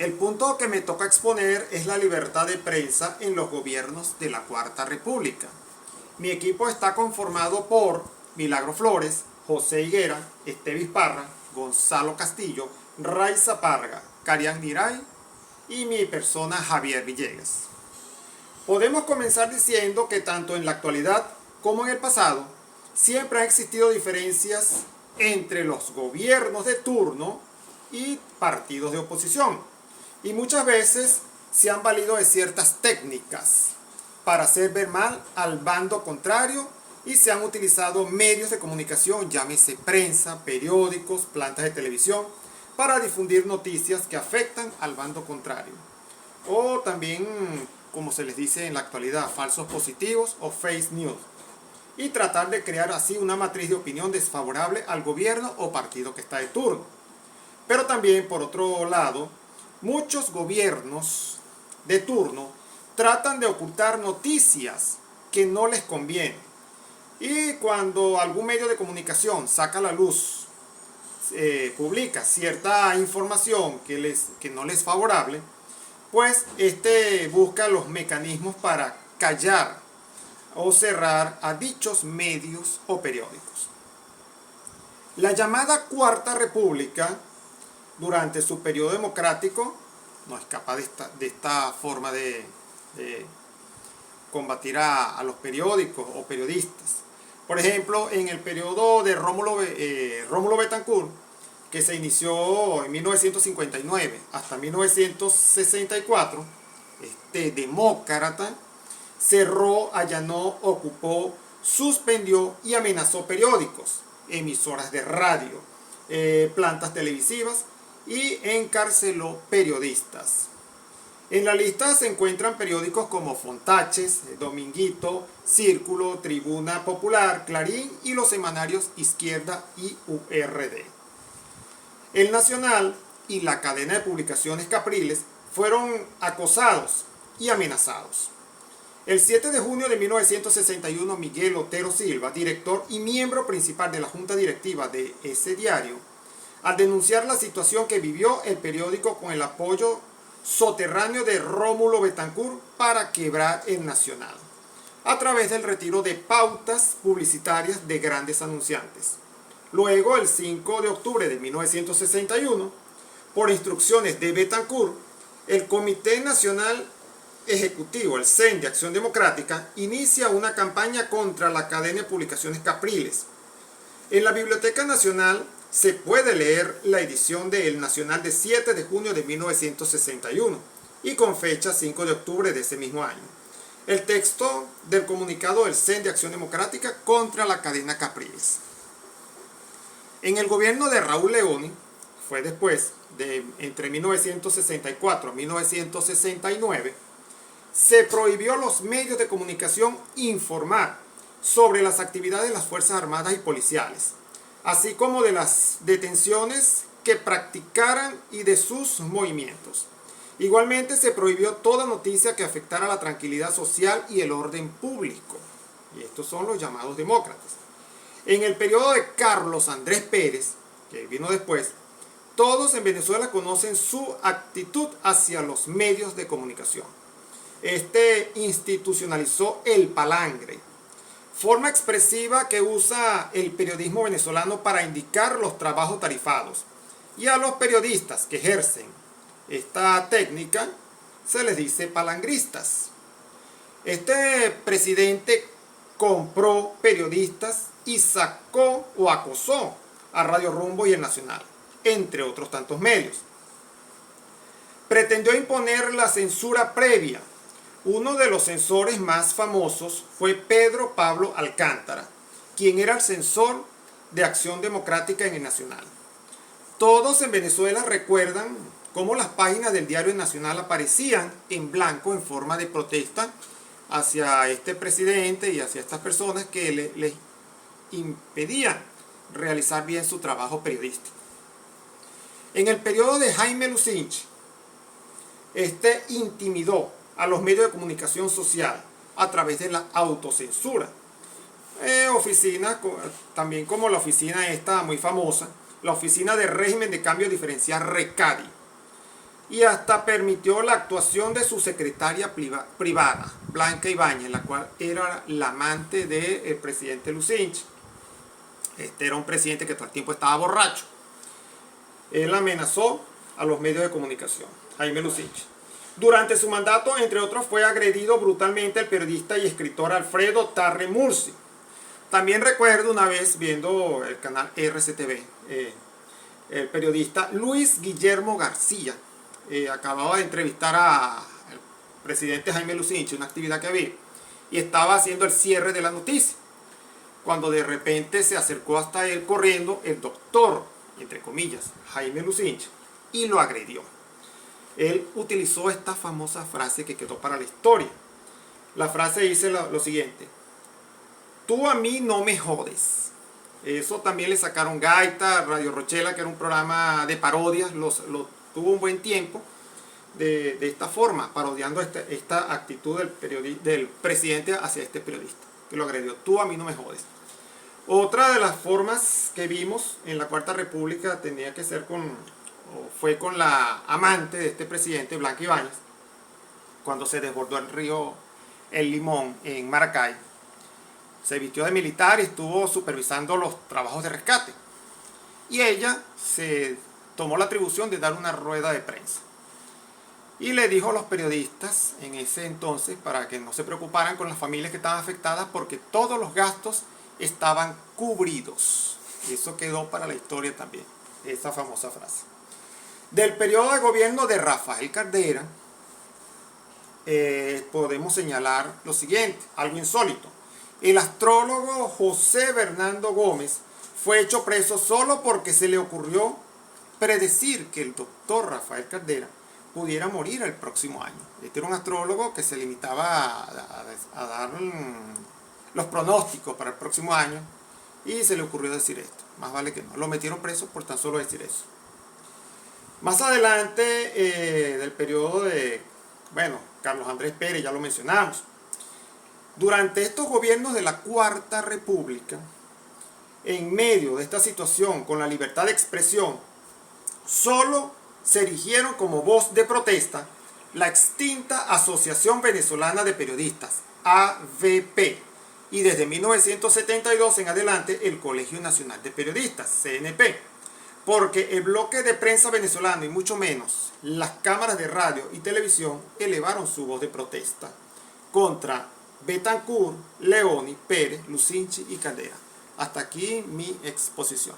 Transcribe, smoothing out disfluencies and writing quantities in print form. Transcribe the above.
El punto que me toca exponer es la libertad de prensa en los gobiernos de la Cuarta República. Mi equipo está conformado por Milagro Flores, José Higuera, Estevis Parra, Gonzalo Castillo, Raiza Parga, Carián Niray y mi persona Javier Villegas. Podemos comenzar diciendo que tanto en la actualidad como en el pasado siempre han existido diferencias entre los gobiernos de turno y partidos de oposición. Y muchas veces se han valido de ciertas técnicas para hacer ver mal al bando contrario y se han utilizado medios de comunicación, llámese prensa, periódicos, plantas de televisión, para difundir noticias que afectan al bando contrario. O también, como se les dice en la actualidad, falsos positivos o fake news. Y tratar de crear así una matriz de opinión desfavorable al gobierno o partido que está de turno. Pero también, por otro lado, muchos gobiernos de turno tratan de ocultar noticias que no les convienen. Y cuando algún medio de comunicación saca a la luz, publica cierta información que no les es favorable, pues busca los mecanismos para callar o cerrar a dichos medios o periódicos. La llamada Cuarta República, durante su periodo democrático, no escapa de esta forma de combatir a los periódicos o periodistas. Por ejemplo, en el periodo de Rómulo Betancourt, que se inició en 1959 hasta 1964, demócrata cerró, allanó, ocupó, suspendió y amenazó periódicos, emisoras de radio, plantas televisivas y encarceló periodistas. En la lista se encuentran periódicos como Fontaches, Dominguito, Círculo, Tribuna Popular, Clarín y los semanarios Izquierda y URD. El Nacional y la cadena de publicaciones Capriles fueron acosados y amenazados. El 7 de junio de 1961, Miguel Otero Silva, director y miembro principal de la junta directiva de ese diario, al denunciar la situación que vivió el periódico con el apoyo soterráneo de Rómulo Betancourt para quebrar el Nacional, a través del retiro de pautas publicitarias de grandes anunciantes. Luego, el 5 de octubre de 1961, por instrucciones de Betancourt, el Comité Nacional Ejecutivo, el CEN de Acción Democrática, inicia una campaña contra la cadena de publicaciones Capriles. En la Biblioteca Nacional se puede leer la edición de El Nacional de 7 de junio de 1961 y con fecha 5 de octubre de ese mismo año. El texto del comunicado del CEN de Acción Democrática contra la cadena Capriles. En el gobierno de Raúl Leoni, fue después, entre 1964 y 1969, se prohibió a los medios de comunicación informar sobre las actividades de las Fuerzas Armadas y Policiales, así como de las detenciones que practicaran y de sus movimientos. Igualmente se prohibió toda noticia que afectara la tranquilidad social y el orden público. Y estos son los llamados demócratas. En el periodo de Carlos Andrés Pérez, que vino después, todos en Venezuela conocen su actitud hacia los medios de comunicación. Institucionalizó el palangre, forma expresiva que usa el periodismo venezolano para indicar los trabajos tarifados. Y a los periodistas que ejercen esta técnica se les dice palangristas. Este presidente compró periodistas y sacó o acosó a Radio Rumbo y El Nacional, entre otros tantos medios. Pretendió imponer la censura previa. Uno de los censores más famosos fue Pedro Pablo Alcántara, quien era el censor de Acción Democrática en El Nacional. Todos en Venezuela recuerdan cómo las páginas del diario Nacional aparecían en blanco en forma de protesta hacia este presidente y hacia estas personas que les impedían realizar bien su trabajo periodístico. En el periodo de Jaime Lucinch, intimidó a los medios de comunicación social a través de la autocensura. Oficinas, también como la oficina esta muy famosa, la Oficina de Régimen de Cambio Diferencial RECADI. y hasta permitió la actuación de su secretaria privada, Blanca Ibáñez, la cual era la amante del presidente Lucinchi. Este era un presidente que todo el tiempo estaba borracho. Él amenazó a los medios de comunicación, Jaime Lucinchi. Durante su mandato, entre otros, fue agredido brutalmente el periodista y escritor Alfredo Tarre Murci. También recuerdo una vez viendo el canal RCTV, el periodista Luis Guillermo García acababa de entrevistar al presidente Jaime Lucinchi, una actividad que había, y estaba haciendo el cierre de la noticia, cuando de repente se acercó hasta él corriendo el doctor, entre comillas, Jaime Lucinchi, y lo agredió. Él utilizó esta famosa frase que quedó para la historia. La frase dice lo siguiente: tú a mí no me jodes. Eso también le sacaron gaita. Radio Rochela, que era un programa de parodias, lo tuvo un buen tiempo de esta forma, parodiando esta actitud del presidente hacia este periodista, que lo agredió. Tú a mí no me jodes. Otra de las formas que vimos en la Cuarta República tenía que ser fue con la amante de este presidente, Blanca Ibáñez, cuando se desbordó el río El Limón en Maracay. Se vistió de militar y estuvo supervisando los trabajos de rescate. Y ella se tomó la atribución de dar una rueda de prensa. Y le dijo a los periodistas en ese entonces para que no se preocuparan con las familias que estaban afectadas, porque todos los gastos estaban cubridos. Y eso quedó para la historia también, esa famosa frase. Del periodo de gobierno de Rafael Caldera, podemos señalar lo siguiente, algo insólito. El astrólogo José Bernardo Gómez fue hecho preso solo porque se le ocurrió predecir que el doctor Rafael Caldera pudiera morir el próximo año. Este era un astrólogo que se limitaba a dar los pronósticos para el próximo año, y se le ocurrió decir esto. Más vale que no. Lo metieron preso por tan solo decir eso. Más adelante del periodo de, Carlos Andrés Pérez, ya lo mencionamos. Durante estos gobiernos de la Cuarta República, en medio de esta situación con la libertad de expresión, solo se erigieron como voz de protesta la extinta Asociación Venezolana de Periodistas, AVP, y desde 1972 en adelante el Colegio Nacional de Periodistas, CNP, porque el bloque de prensa venezolano y mucho menos las cámaras de radio y televisión elevaron su voz de protesta contra Betancur, Leoni, Pérez, Lucinchi y Caldera. Hasta aquí mi exposición.